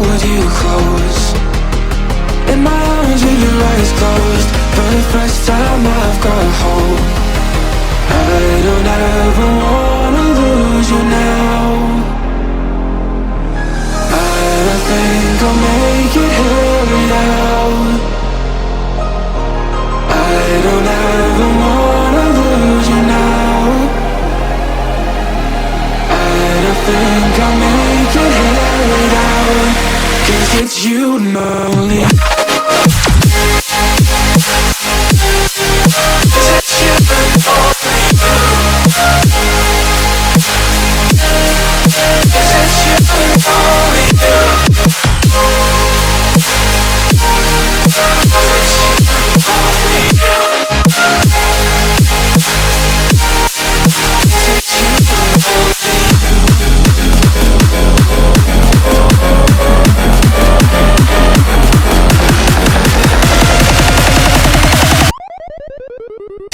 hold you close in my arms with your eyes closed. For the first time I've got hope. I don't ever wanna lose you now. I think I'll make it here now. I don't ever wanna lose you now. I think I'll make it here now. 'Cause it's you and only.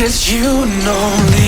It's you and only.